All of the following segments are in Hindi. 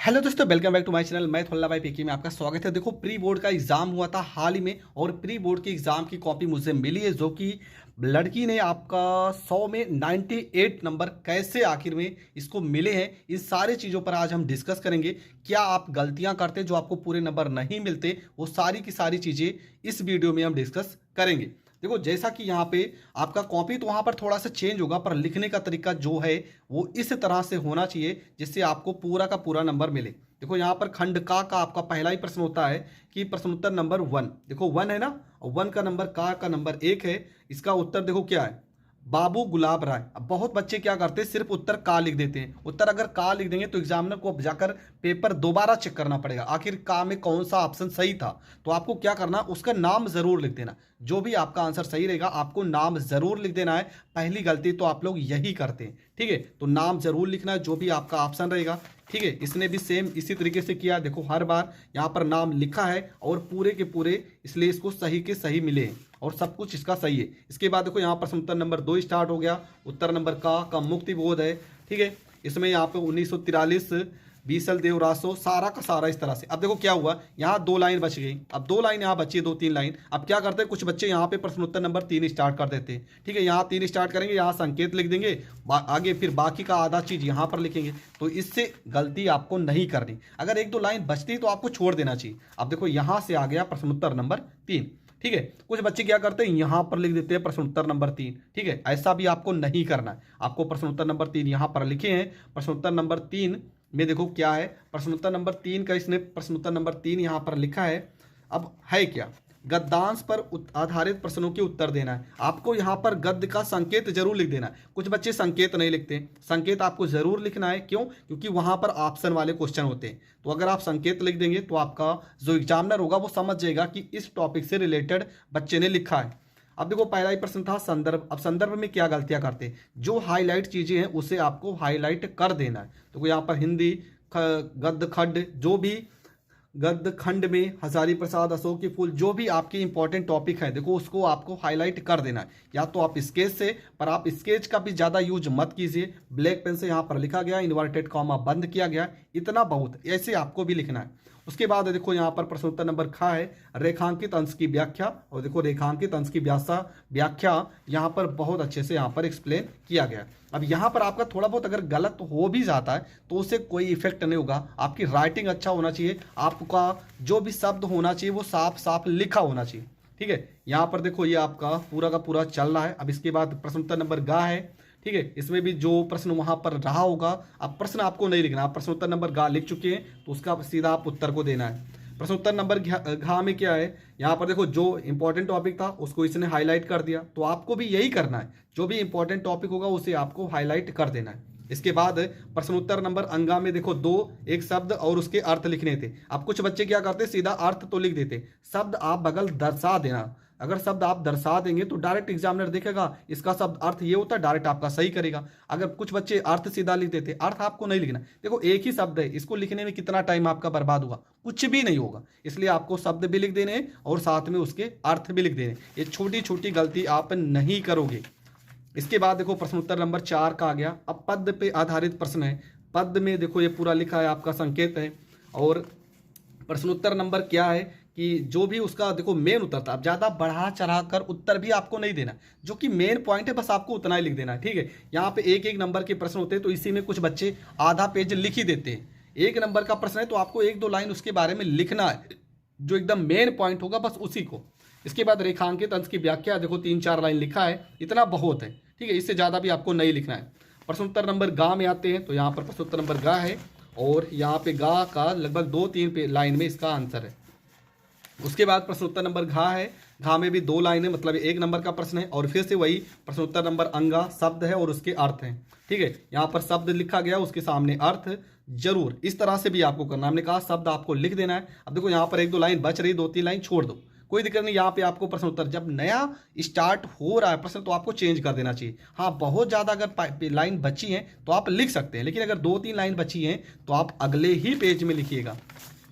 हेलो दोस्तों, welcome back to my channel. मैं थोल्ला भाई पीके में आपका स्वागत है। देखो, प्री बोर्ड का एग्जाम हुआ था हाल ही में और प्री बोर्ड के एग्जाम की कॉपी मुझे मिली है, जो कि लड़की ने आपका 100 में 98 नंबर कैसे आखिर में इसको मिले हैं। इन सारी चीज़ों पर आज हम डिस्कस करेंगे। क्या आप गलतियां करते जो आपको पूरे नंबर नहीं मिलते, वो सारी की सारी चीज़ें इस वीडियो में हम डिस्कस करेंगे। देखो, जैसा कि यहाँ पे आपका कॉपी तो वहाँ पर थोड़ा सा चेंज होगा, पर लिखने का तरीका जो है वो इस तरह से होना चाहिए जिससे आपको पूरा का पूरा नंबर मिले। देखो, यहाँ पर खंड का आपका पहला ही प्रश्न होता है कि प्रश्न उत्तर नंबर 1। देखो 1 है ना, और 1 का नंबर का नंबर 1 है। इसका उत्तर देखो क्या है, बाबू गुलाब राय। अब बहुत बच्चे क्या करते हैं, सिर्फ उत्तर का लिख देते हैं। उत्तर अगर का लिख देंगे तो एग्जामिनर को जाकर पेपर दोबारा चेक करना पड़ेगा आखिर का में कौन सा ऑप्शन सही था। तो आपको क्या करना, उसका नाम जरूर लिख देना। जो भी आपका आंसर सही रहेगा आपको नाम जरूर लिख देना है। पहली गलती तो आप लोग यही करते हैं, ठीक है। तो नाम जरूर लिखना है जो भी आपका ऑप्शन रहेगा, ठीक है। इसने भी सेम इसी तरीके से किया। देखो, हर बार यहाँ पर नाम लिखा है और पूरे के पूरे, इसलिए इसको सही के सही मिले हैं और सब कुछ इसका सही है। इसके बाद देखो, यहाँ पर उत्तर नंबर 2 स्टार्ट हो गया। उत्तर नंबर का मुक्ति बोध है, ठीक है। इसमें यहाँ पे 1943 बीसल देव रासो, सारा का सारा इस तरह से। अब देखो क्या हुआ, यहाँ 2 लाइन बच गई। अब 2 लाइन यहाँ बची है, 2-3 लाइन। अब क्या करते हैं, कुछ बच्चे यहाँ पे प्रश्न उत्तर नंबर 3 स्टार्ट कर देते हैं, ठीक है। यहाँ 3 स्टार्ट करेंगे, यहाँ संकेत लिख देंगे, आगे फिर बाकी का आधा चीज यहाँ पर लिखेंगे। तो इससे गलती आपको नहीं करनी। अगर 1-2 लाइन बचती तो आपको छोड़ देना चाहिए। अब देखो, यहाँ से आ गया प्रश्न उत्तर नंबर 3, ठीक है। कुछ बच्चे क्या करते हैं, यहां पर लिख देते हैं प्रश्न उत्तर नंबर 3, ठीक है। ऐसा भी आपको नहीं करना है। आपको प्रश्न उत्तर नंबर 3 यहां पर लिखे हैं। प्रश्न उत्तर नंबर 3 में देखो क्या है, प्रश्न उत्तर नंबर 3 का इसने प्रश्न उत्तर नंबर 3 यहां पर लिखा है। अब है क्या, गद्यांश पर आधारित प्रश्नों के उत्तर देना है। आपको यहाँ पर गद्य का संकेत जरूर लिख देना है। कुछ बच्चे संकेत नहीं लिखते, संकेत आपको जरूर लिखना है। क्यों? क्योंकि वहां पर ऑप्शन वाले क्वेश्चन होते हैं। तो अगर आप संकेत लिख देंगे तो आपका जो एग्जामिनर होगा वो समझ जाएगा कि इस टॉपिक से रिलेटेड बच्चे ने लिखा है। अब देखो, पहला ही प्रश्न था संदर्भ। अब संदर्भ में क्या गलतियां करते हैं, जो हाईलाइट चीजें हैं उसे आपको हाईलाइट कर देना है। तो यहाँ पर हिंदी गद्य खंड, जो भी गद्य खंड में हजारी प्रसाद, अशोक के फूल, जो भी आपके इंपॉर्टेंट टॉपिक है, देखो उसको आपको हाईलाइट कर देना है। या तो आप स्केच से, पर आप स्केच का भी ज़्यादा यूज मत कीजिए। ब्लैक पेन से यहाँ पर लिखा गया, इन्वर्टेड कॉमा बंद किया गया, इतना बहुत, ऐसे आपको भी लिखना है। उसके बाद देखो, यहाँ पर प्रश्न उत्तर नंबर ख है, रेखांकित अंश की व्याख्या। और देखो, रेखांकित अंश की व्याख्या यहाँ पर बहुत अच्छे से यहाँ पर एक्सप्लेन किया गया। अब यहाँ पर आपका थोड़ा बहुत अगर गलत हो भी जाता है तो उससे कोई इफेक्ट नहीं होगा। आपकी राइटिंग अच्छा होना चाहिए, आपका जो भी शब्द होना चाहिए वो साफ साफ लिखा होना चाहिए, ठीक है। यहाँ पर देखो, ये आपका पूरा का पूरा चल रहा है। अब इसके बाद प्रश्न उत्तर नंबर ग है, ठीक है। इसमें भी जो प्रश्न वहां पर रहा होगा, अब प्रश्न आपको नहीं लिखना। आप प्रश्न उत्तर नंबर ग लिख चुके हैं तो उसका सीधा आप उत्तर को देना है। प्रश्न उत्तर नंबर घ में क्या है, यहाँ पर देखो, जो इंपॉर्टेंट टॉपिक था उसको इसने हाईलाइट कर दिया। तो आपको भी यही करना है, जो भी इंपॉर्टेंट टॉपिक होगा उसे आपको हाईलाइट कर देना है। इसके बाद प्रश्न उत्तर नंबर अंगा में देखो, 1 शब्द और उसके अर्थ लिखने थे। अब कुछ बच्चे क्या करते, सीधा अर्थ तो लिख देते, शब्द आप बगल दर्शा देना। अगर शब्द आप दर्शा देंगे तो डायरेक्ट एग्जामिनर देखेगा इसका शब्द अर्थ ये होता है, डायरेक्ट आपका सही करेगा। अगर कुछ बच्चे अर्थ सीधा लिख देते, अर्थ आपको नहीं लिखना। देखो, एक ही शब्द है, इसको लिखने में कितना टाइम आपका बर्बाद हुआ, कुछ भी नहीं होगा। इसलिए आपको शब्द भी लिख देने और साथ में उसके अर्थ भी लिख देने। ये छोटी छोटी गलती आप नहीं करोगे। इसके बाद देखो, प्रश्न उत्तर नंबर 4 का आ गया। अब पद पे आधारित प्रश्न है। पद में देखो, ये पूरा लिखा है, आपका संकेत है। और प्रश्न उत्तर नंबर क्या है कि जो भी उसका देखो मेन उत्तर था। अब ज्यादा बढ़ा चढ़ा कर उत्तर भी आपको नहीं देना, जो कि मेन पॉइंट है बस आपको उतना ही लिख देना है, ठीक है। यहाँ पे 1-1 नंबर के प्रश्न होते हैं, तो इसी में कुछ बच्चे आधा पेज लिख ही देते हैं। 1 नंबर का प्रश्न है तो आपको 1-2 लाइन उसके बारे में लिखना है, जो एकदम मेन पॉइंट होगा बस उसी को। इसके बाद रेखांकित अंश की व्याख्या, देखो 3-4 लाइन लिखा है, इतना बहुत है, ठीक है। इससे ज्यादा भी आपको नहीं लिखना है। प्रश्न उत्तर नंबर ग में आते हैं, तो यहाँ पर प्रश्न उत्तर नंबर ग है और यहाँ पे ग का लगभग 2-3 लाइन में इसका आंसर है। उसके बाद प्रश्न उत्तर नंबर घ है, घ में भी 2 लाइन है, मतलब 1 नंबर का प्रश्न है। और फिर से वही प्रश्न उत्तर नंबर अंगा, शब्द है और उसके अर्थ हैं, ठीक है। यहाँ पर शब्द लिखा गया, उसके सामने अर्थ। जरूर इस तरह से भी आपको करना, हमने कहा शब्द आपको लिख देना है। अब देखो, यहाँ पर 1-2 लाइन बच रही, 2-3 लाइन छोड़ दो, कोई दिक्कत नहीं। यहाँ पे आपको प्रश्न उत्तर जब नया स्टार्ट हो रहा है प्रश्न तो आपको चेंज कर देना चाहिए। हाँ, बहुत ज़्यादा अगर लाइन बची है तो आप लिख सकते हैं, लेकिन अगर 2-3 लाइन बची हैं तो आप अगले ही पेज में लिखिएगा,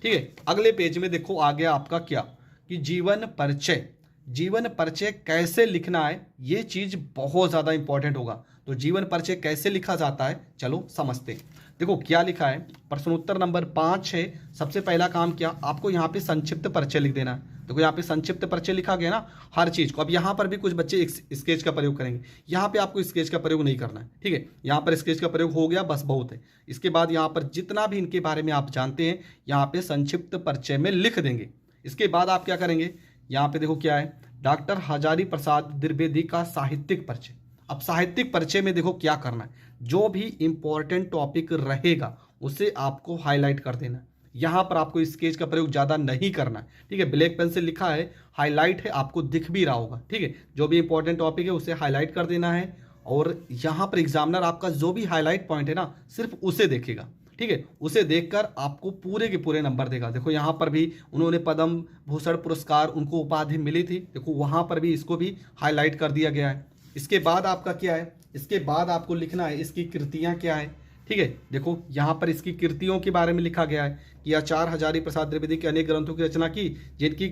ठीक है। अगले पेज में देखो आ गया आपका क्या, कि जीवन परिचय। जीवन परिचय कैसे लिखना है, ये चीज बहुत ज्यादा इंपॉर्टेंट होगा। तो जीवन परिचय कैसे लिखा जाता है, चलो समझते हैं। देखो क्या लिखा है, प्रश्नोत्तर नंबर 5 है। सबसे पहला काम क्या, आपको यहाँ पे संक्षिप्त परिचय लिख देना है। देखो यहाँ पे संक्षिप्त परिचय लिखा गया ना हर चीज़ को। अब यहाँ पर भी कुछ बच्चे स्केच का प्रयोग करेंगे, यहाँ पे आपको स्केच का प्रयोग नहीं करना है, ठीक है। यहाँ पर स्केच का प्रयोग हो गया, बस बहुत है। इसके बाद यहाँ पर जितना भी इनके बारे में आप जानते हैं यहाँ पे संक्षिप्त परिचय में लिख देंगे। इसके बाद आप क्या करेंगे, यहाँ पे देखो क्या है, डॉक्टर हजारी प्रसाद द्विवेदी का साहित्यिक परिचय। अब साहित्यिक परिचय में देखो क्या करना है, जो भी इंपॉर्टेंट टॉपिक रहेगा उसे आपको हाईलाइट कर देना है। यहाँ पर आपको स्केच का प्रयोग ज़्यादा नहीं करना है, ठीक है। ब्लैक पेन से लिखा है, हाईलाइट है, आपको दिख भी रहा होगा, ठीक है। जो भी इंपॉर्टेंट टॉपिक है उसे हाईलाइट कर देना है। और यहाँ पर एग्जामिनर आपका जो भी हाईलाइट पॉइंट है ना सिर्फ उसे देखेगा, ठीक है। उसे देखकर आपको पूरे के पूरे नंबर देगा। देखो यहाँ पर भी उन्होंने पद्म भूषण पुरस्कार, उनको उपाधि मिली थी, देखो वहाँ पर भी इसको भी हाईलाइट कर दिया गया है। इसके बाद आपका क्या है, इसके बाद आपको लिखना है इसकी कृतियाँ क्या है, ठीक है। देखो यहाँ पर इसकी कृतियों के बारे में लिखा गया है कि आचार्य हजारी प्रसाद द्विवेदी के अनेक ग्रंथों की रचना की, जिनकी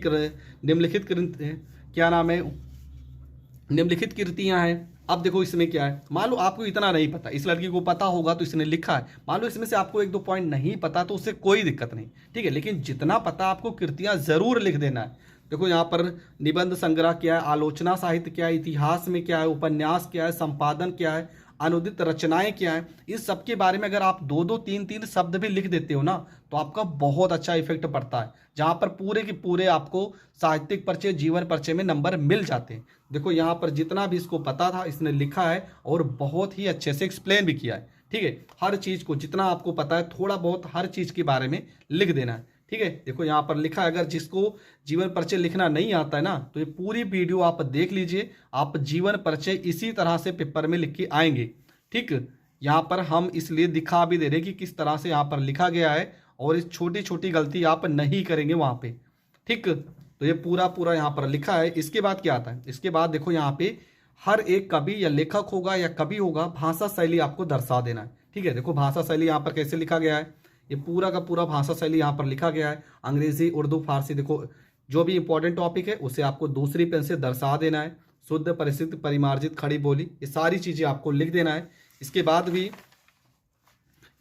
निम्नलिखित क्या नाम है, निम्नलिखित कृतियाँ हैं। अब देखो इसमें क्या है, मान लो आपको इतना नहीं पता, इस लड़की को पता होगा तो इसने लिखा है। मान लो इसमें से आपको 1-2 पॉइंट नहीं पता तो उससे कोई दिक्कत नहीं, ठीक है। लेकिन जितना पता आपको कृतियाँ जरूर लिख देना है। देखो यहाँ पर निबंध संग्रह क्या है, आलोचना साहित्य क्या है, इतिहास में क्या है, उपन्यास क्या है, संपादन क्या है, अनुदित रचनाएं क्या है, इस सब के बारे में अगर आप 2-2, 3-3 शब्द भी लिख देते हो ना तो आपका बहुत अच्छा इफेक्ट पड़ता है, जहां पर पूरे के पूरे आपको साहित्यिक परिचय, जीवन परिचय में नंबर मिल जाते हैं। देखो यहाँ पर जितना भी इसको पता था इसने लिखा है और बहुत ही अच्छे से एक्सप्लेन भी किया है, ठीक है। हर चीज़ को जितना आपको पता है थोड़ा बहुत हर चीज़ के बारे में लिख देना है, ठीक है। देखो यहाँ पर लिखा है, अगर जिसको जीवन परिचय लिखना नहीं आता है ना तो ये पूरी वीडियो आप देख लीजिए, आप जीवन परिचय इसी तरह से पेपर में लिख के आएंगे, ठीक। यहाँ पर हम इसलिए दिखा भी दे रहे कि किस तरह से यहाँ पर लिखा गया है और इस छोटी छोटी गलती आप नहीं करेंगे वहाँ पे, ठीक। तो ये पूरा पूरा यहाँ पर लिखा है। इसके बाद क्या आता है, इसके बाद देखो यहाँ पे हर एक कवि या लेखक होगा या कवि होगा, भाषा शैली आपको दर्शा देना है, ठीक है। देखो भाषा शैली यहाँ पर कैसे लिखा गया है, ये पूरा का पूरा भाषा शैली यहाँ पर लिखा गया है, अंग्रेजी, उर्दू, फारसी। देखो जो भी इंपॉर्टेंट टॉपिक है उसे आपको दूसरी पेन से दर्शा देना है। शुद्ध, परिचित, परिमार्जित, खड़ी बोली, ये सारी चीज़ें आपको लिख देना है। इसके बाद भी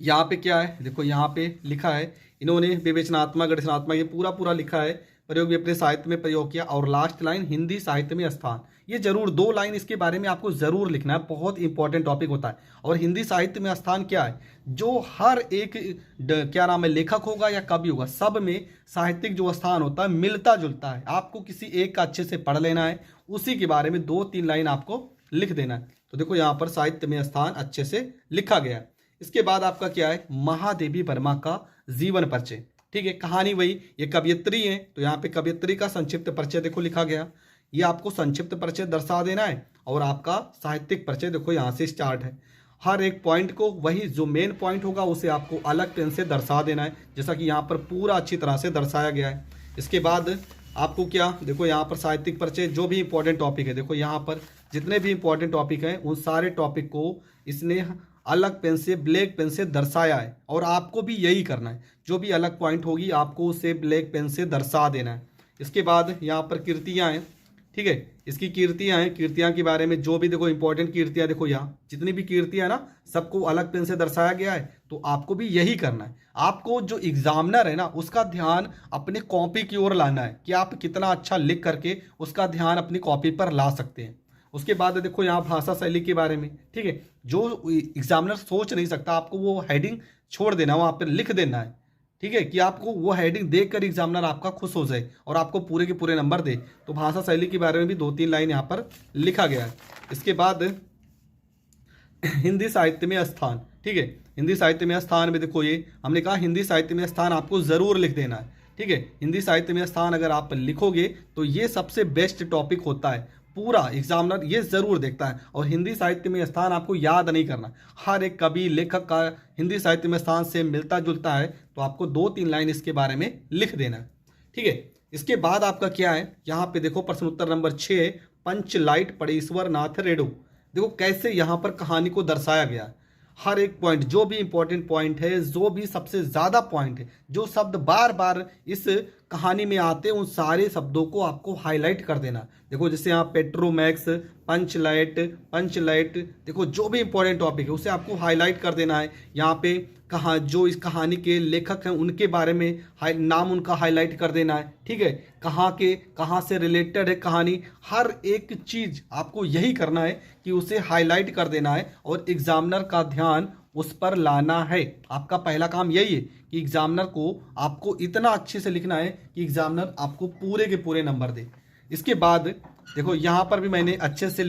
यहाँ पे क्या है, देखो यहाँ पे लिखा है, इन्होंने विवेचनात्मक, गणितात्मक, ये पूरा पूरा लिखा है, प्रयोग भी अपने साहित्य में प्रयोग किया। और लास्ट लाइन, हिंदी साहित्य में स्थान, ये जरूर 2 लाइन इसके बारे में आपको जरूर लिखना है, बहुत इंपॉर्टेंट टॉपिक होता है। और हिंदी साहित्य में स्थान क्या है, जो हर एक क्या नाम है लेखक होगा या कवि होगा, सब में साहित्यिक जो स्थान होता है मिलता जुलता है। आपको किसी एक का अच्छे से पढ़ लेना है, उसी के बारे में 2-3 लाइन आपको लिख देना है। तो देखो यहाँ पर साहित्य में स्थान अच्छे से लिखा गया है। इसके बाद आपका क्या है, महादेवी वर्मा का जीवन परिचय, ठीक है। कहानी वही, ये कवयित्री है तो यहाँ पे कवयित्री का संक्षिप्त परिचय देखो लिखा गया, ये आपको संक्षिप्त परिचय दर्शा देना है। और आपका साहित्यिक परिचय देखो यहाँ से स्टार्ट है, हर एक पॉइंट को, वही जो मेन पॉइंट होगा उसे आपको अलग पेन से दर्शा देना है, जैसा कि यहाँ पर पूरा अच्छी तरह से दर्शाया गया है। इसके बाद आपको क्या, देखो यहाँ पर साहित्यिक परिचय, जो भी इंपॉर्टेंट टॉपिक है, देखो यहाँ पर जितने भी इंपॉर्टेंट टॉपिक हैं उन सारे टॉपिक को इसने अलग पेन से, ब्लैक पेन से दर्शाया है। और आपको भी यही करना है, जो भी अलग पॉइंट होगी आपको उसे ब्लैक पेन से दर्शा देना है। इसके बाद यहाँ पर कीर्तियाँ हैं, ठीक है, इसकी कीर्तियाँ हैं, कीर्तियाँ के बारे में जो भी देखो इंपॉर्टेंट कीर्तियाँ, देखो यहाँ जितनी भी कीर्तियाँ ना सबको अलग पेन से दर्शाया गया है। तो आपको भी यही करना है, आपको जो एग्जामिनर है ना उसका ध्यान अपनी कॉपी की ओर लाना है कि आप कितना अच्छा लिख करके उसका ध्यान अपनी कॉपी पर ला सकते हैं। उसके बाद देखो यहाँ भाषा शैली के बारे में, ठीक है, जो एग्जामिनर सोच नहीं सकता आपको वो हेडिंग छोड़ देना, वहाँ पर लिख देना है, ठीक है, कि आपको वो हेडिंग देखकर एग्जामिनर आपका खुश हो जाए और आपको पूरे के पूरे नंबर दे। तो भाषा शैली के बारे में भी 2-3 लाइन यहाँ पर लिखा गया है। इसके बाद हिंदी साहित्य में स्थान, ठीक है, हिंदी साहित्य में स्थान में देखो ये हमने कहा हिंदी साहित्य में स्थान आपको ज़रूर लिख देना है, ठीक है। हिंदी साहित्य में स्थान अगर आप लिखोगे तो ये सबसे बेस्ट टॉपिक होता है, पूरा एग्जामिनर ये जरूर देखता है। और हिंदी साहित्य में स्थान आपको याद नहीं करना, हर एक कवि लेखक का हिंदी साहित्य में स्थान से मिलता जुलता है, तो आपको 2-3 लाइन इसके बारे में लिख देना है, ठीक है। इसके बाद आपका क्या है, यहाँ पे देखो प्रश्न उत्तर नंबर 6, पंचलाइट परेश्वर नाथ रेडो। देखो कैसे यहाँ पर कहानी को दर्शाया गया है, हर एक पॉइंट, जो भी इंपॉर्टेंट पॉइंट है, जो भी सबसे ज़्यादा पॉइंट है, जो शब्द बार बार इस कहानी में आते हैं, उन सारे शब्दों को आपको हाईलाइट कर देना। देखो जैसे यहाँ पेट्रोमैक्स, पंचलाइट, पंचलाइट, देखो जो भी इंपॉर्टेंट टॉपिक है उसे आपको हाईलाइट कर देना है। यहाँ पे कहाँ जो इस कहानी के लेखक हैं उनके बारे में नाम उनका हाईलाइट कर देना है। ठीक है, कहाँ से रिलेटेड है कहानी, हर एक चीज़ आपको यही करना है कि उसे हाईलाइट कर देना है और एग्जामिनर का ध्यान उस पर लाना है। आपका पहला काम यही है कि एग्जामिनर को आपको इतना अच्छे से लिखना है कि एग्जामिनर आपको पूरे के पूरे नंबर दे। इसके बाद देखो यहाँ पर भी मैंने अच्छे से,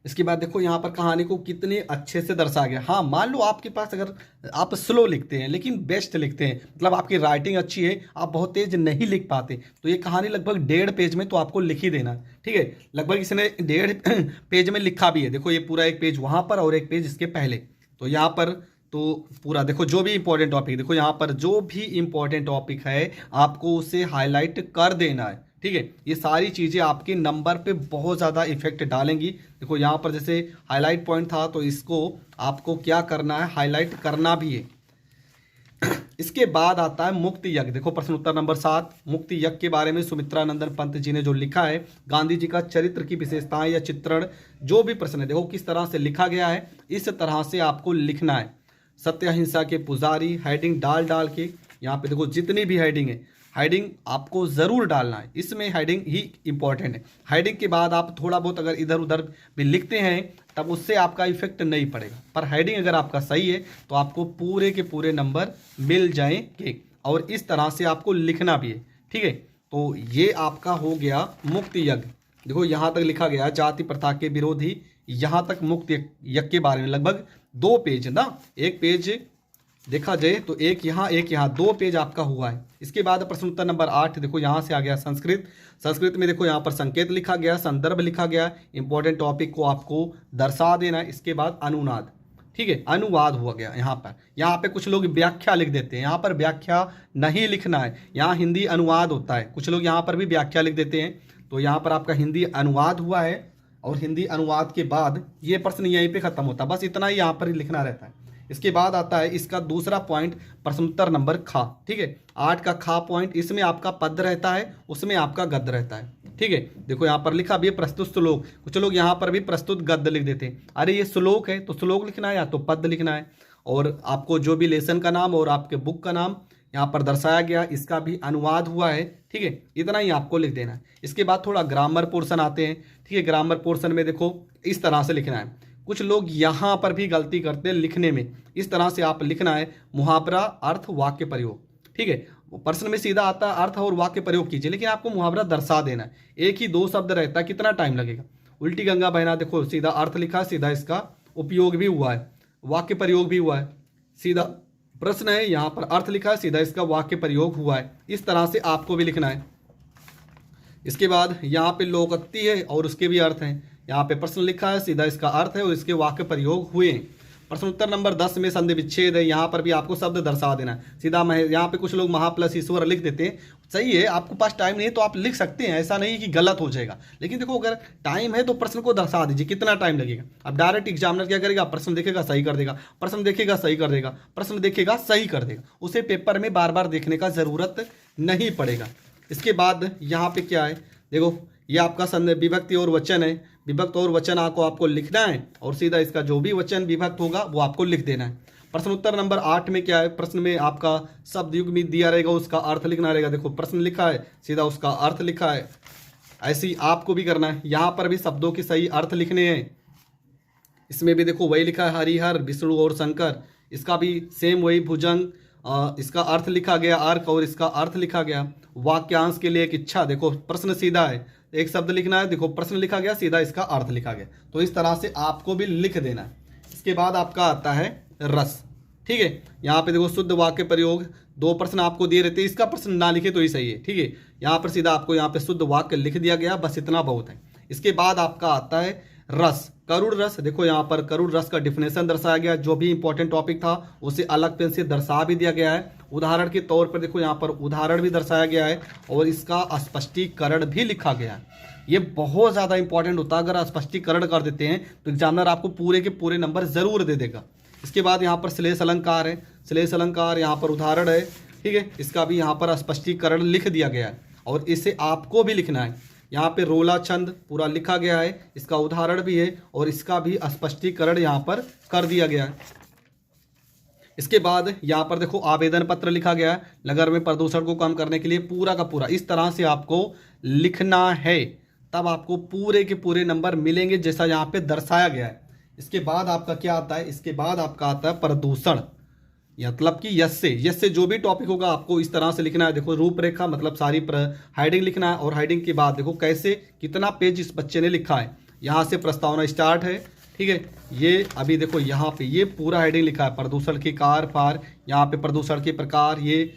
इसके बाद देखो यहाँ पर कहानी को कितने अच्छे से दर्शाया गया। हाँ, मान लो आपके पास अगर आप स्लो लिखते हैं लेकिन बेस्ट लिखते हैं, मतलब आपकी राइटिंग अच्छी है, आप बहुत तेज नहीं लिख पाते, तो ये कहानी लगभग 1.5 पेज में तो आपको लिख ही देना है। ठीक है, लगभग इसने 1.5 पेज में लिखा भी है। देखो ये पूरा एक पेज वहाँ पर और एक पेज इसके पहले, तो यहाँ पर तो पूरा देखो जो भी इंपॉर्टेंट टॉपिक, देखो यहाँ पर जो भी इंपॉर्टेंट टॉपिक है आपको उसे हाईलाइट कर देना है। ठीक है, ये सारी चीज़ें आपके नंबर पे बहुत ज़्यादा इफेक्ट डालेंगी। देखो यहाँ पर जैसे हाईलाइट पॉइंट था तो इसको आपको क्या करना है, हाईलाइट करना भी है। इसके बाद आता है मुक्ति यज्ञ। देखो प्रश्न उत्तर नंबर 7, मुक्ति यज्ञ के बारे में सुमित्रानंदन पंत जी ने जो लिखा है, गांधी जी का चरित्र की विशेषताएं या चित्रण, जो भी प्रश्न है देखो किस तरह से लिखा गया है, इस तरह से आपको लिखना है। सत्य अहिंसा के पुजारी, हेडिंग डाल डाल के यहाँ पे देखो जितनी भी हेडिंग है, हेडिंग आपको ज़रूर डालना है, इसमें हेडिंग ही इंपॉर्टेंट है। हेडिंग के बाद आप थोड़ा बहुत अगर इधर उधर भी लिखते हैं तब उससे आपका इफेक्ट नहीं पड़ेगा, पर हेडिंग अगर आपका सही है तो आपको पूरे के पूरे नंबर मिल जाएंगे और इस तरह से आपको लिखना भी है। ठीक है, तो ये आपका हो गया मुक्ति यज्ञ। देखो यहाँ तक लिखा गया जाति प्रथा के विरोधी, यहाँ तक मुक्ति यज्ञ के बारे में लगभग 2 पेज ना, एक पेज देखा जाए तो एक यहाँ 2 पेज आपका हुआ है। इसके बाद प्रश्न उत्तर नंबर 8, देखो यहाँ से आ गया संस्कृत। संस्कृत में देखो यहाँ पर संकेत लिखा गया, संदर्भ लिखा गया, इंपॉर्टेंट टॉपिक को आपको दर्शा देना है। इसके बाद अनुवाद, ठीक है, अनुवाद हुआ गया। यहाँ पे कुछ लोग व्याख्या लिख देते हैं, यहाँ पर व्याख्या नहीं लिखना है, यहाँ हिंदी अनुवाद होता है। कुछ लोग यहाँ पर भी व्याख्या लिख देते हैं, तो यहाँ पर आपका हिंदी अनुवाद हुआ है और हिंदी अनुवाद के बाद ये प्रश्न यहीं पे खत्म होता है, बस इतना ही यहाँ पर ही लिखना रहता है। इसके बाद आता है इसका दूसरा पॉइंट, प्रश्नोत्तर नंबर खा। ठीक है, 8 का खा पॉइंट, इसमें आपका पद रहता है, उसमें आपका गद्य रहता है। ठीक है, देखो यहाँ पर लिखा भी है प्रस्तुत श्लोक, कुछ लोग यहाँ पर भी प्रस्तुत गद्य लिख देते हैं। अरे ये श्लोक है तो श्लोक लिखना है या तो पद लिखना है, और आपको जो भी लेसन का नाम और आपके बुक का नाम यहाँ पर दर्शाया गया, इसका भी अनुवाद हुआ है। ठीक है, इतना ही आपको लिख देना है। इसके बाद थोड़ा ग्रामर पोर्शन आते हैं। ठीक है, ग्रामर पोर्शन में देखो इस तरह से लिखना है। कुछ लोग यहाँ पर भी गलती करते हैं लिखने में, इस तरह से आप लिखना है मुहावरा, अर्थ, वाक्य प्रयोग। ठीक है, प्रश्न में सीधा आता है अर्थ और वाक्य प्रयोग कीजिए, लेकिन आपको मुहावरा दर्शा देना है। एक ही 2 शब्द रहता है, कितना टाइम लगेगा। उल्टी गंगा बहना, देखो सीधा अर्थ लिखा, सीधा इसका उपयोग भी हुआ है, वाक्य प्रयोग भी हुआ है। सीधा प्रश्न है, यहाँ पर अर्थ लिखा है, सीधा इसका वाक्य प्रयोग हुआ है। इस तरह से आपको भी लिखना है। इसके बाद यहाँ पे लोकोक्ति है और उसके भी अर्थ हैं। यहाँ पे प्रश्न लिखा है, सीधा इसका अर्थ है और इसके वाक्य प्रयोग हुए हैं। प्रश्न उत्तर नंबर 10 में संधि विच्छेद है, यहाँ पर भी आपको शब्द दर्शा देना है। सीधा यहाँ पे कुछ लोग महा प्लस ईश्वर लिख देते हैं, सही है, आपको पास टाइम नहीं है तो आप लिख सकते हैं, ऐसा नहीं कि गलत हो जाएगा। लेकिन देखो अगर टाइम है तो प्रश्न को दर्शा दीजिए, कितना टाइम लगेगा। अब डायरेक्ट एग्जामिनर क्या करेगा, प्रश्न देखेगा सही कर देगा, प्रश्न देखेगा सही कर देगा, प्रश्न देखेगा सही कर देगा, उसे पेपर में बार बार देखने का जरूरत नहीं पड़ेगा। इसके बाद यहाँ पे क्या है, देखो ये आपका विभक्ति और वचन है। विभक्त और वचन आपको लिखना है और सीधा इसका जो भी वचन विभक्त होगा वो आपको लिख देना है। प्रश्न उत्तर नंबर 8 में क्या है, प्रश्न में आपका शब्द युग में दिया रहेगा, उसका अर्थ लिखना रहेगा। देखो प्रश्न लिखा है, सीधा उसका अर्थ लिखा है। ऐसे ही आपको भी करना है, यहाँ पर भी शब्दों के सही अर्थ लिखने हैं। इसमें भी देखो वही लिखा है, हरिहर, विष्णु और शंकर, इसका भी सेम वही, भुजंग, इसका अर्थ लिखा गया अर्क और इसका अर्थ लिखा गया। वाक्यांश के लिए एक इच्छा, देखो प्रश्न सीधा है, एक शब्द लिखना है, देखो प्रश्न लिखा गया, सीधा इसका अर्थ लिखा गया। तो इस तरह से आपको भी लिख देना है। इसके बाद आपका आता है रस। ठीक है, यहाँ पे देखो शुद्ध वाक्य प्रयोग, 2 प्रश्न आपको दिए रहते हैं, इसका प्रश्न ना लिखे तो ही सही है। ठीक है, यहाँ पर सीधा आपको यहाँ पे शुद्ध वाक्य लिख दिया गया, बस इतना बहुत है। इसके बाद आपका आता है रस, करुण रस। देखो यहाँ पर करुण रस का डिफिनेशन दर्शाया गया, जो भी इंपॉर्टेंट टॉपिक था उसे अलग पेन से दर्शा भी दिया गया है। उदाहरण के तौर पर देखो यहाँ पर उदाहरण भी दर्शाया गया है और इसका स्पष्टीकरण भी लिखा गया है। ये बहुत ज़्यादा इंपॉर्टेंट होता है, अगर स्पष्टीकरण कर देते हैं तो एग्जामिनर आपको पूरे के पूरे नंबर जरूर दे देगा। इसके बाद यहाँ पर श्लेष अलंकार है, श्लेष अलंकार यहाँ पर उदाहरण है। ठीक है, इसका भी यहाँ पर स्पष्टीकरण लिख दिया गया है और इसे आपको भी लिखना है। यहाँ पे रोला छंद पूरा लिखा गया है, इसका उदाहरण भी है और इसका भी स्पष्टीकरण यहाँ पर कर दिया गया है। इसके बाद यहाँ पर देखो आवेदन पत्र लिखा गया है। नगर में प्रदूषण को कम करने के लिए पूरा का पूरा इस तरह से आपको लिखना है, तब आपको पूरे के पूरे नंबर मिलेंगे जैसा यहाँ पे दर्शाया गया है। इसके बाद आपका क्या आता है, इसके बाद आपका आता है प्रदूषण, मतलब कि यस से जो भी टॉपिक होगा आपको इस तरह से लिखना है। देखो रूपरेखा मतलब सारी हेडिंग लिखना है, और हेडिंग के बाद देखो कैसे कितना पेज इस बच्चे ने लिखा है। यहाँ से प्रस्तावना स्टार्ट है, ठीक है। ये अभी देखो यहाँ पे ये पूरा हेडिंग लिखा है, प्रदूषण के कार पार, यहाँ पे प्रदूषण के प्रकार ये,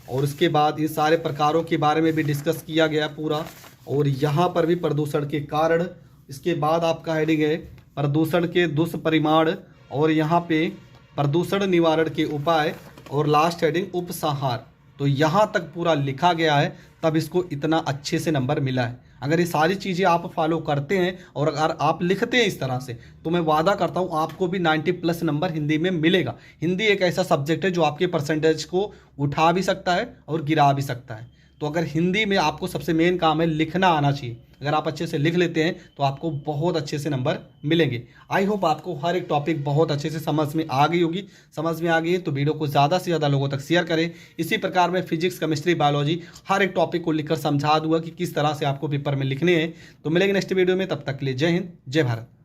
और उसके बाद इन सारे प्रकारों के बारे में भी डिस्कस किया गया पूरा, और यहाँ पर भी प्रदूषण के कारण। इसके बाद आपका हेडिंग है प्रदूषण के दुष्परिमाण, और यहाँ पे प्रदूषण निवारण के उपाय, और लास्ट हेडिंग उपसंहार। तो यहाँ तक पूरा लिखा गया है, तब इसको इतना अच्छे से नंबर मिला है। अगर ये सारी चीज़ें आप फॉलो करते हैं और अगर आप लिखते हैं इस तरह से, तो मैं वादा करता हूँ आपको भी 90+ नंबर हिंदी में मिलेगा। हिंदी एक ऐसा सब्जेक्ट है जो आपके परसेंटेज को उठा भी सकता है और गिरा भी सकता है। तो अगर हिंदी में आपको सबसे मेन काम है लिखना आना चाहिए, अगर आप अच्छे से लिख लेते हैं तो आपको बहुत अच्छे से नंबर मिलेंगे। आई होप आपको हर एक टॉपिक बहुत अच्छे से समझ में आ गई होगी। समझ में आ गई है तो वीडियो को ज़्यादा से ज़्यादा लोगों तक शेयर करें। इसी प्रकार मैं फिजिक्स, केमिस्ट्री, बायोलॉजी हर एक टॉपिक को लिखकर समझा दूंगा कि किस तरह से आपको पेपर में लिखने हैं। तो मिलेंगे नेक्स्ट वीडियो में, तब तक के लिए जय हिंद, जय भारत।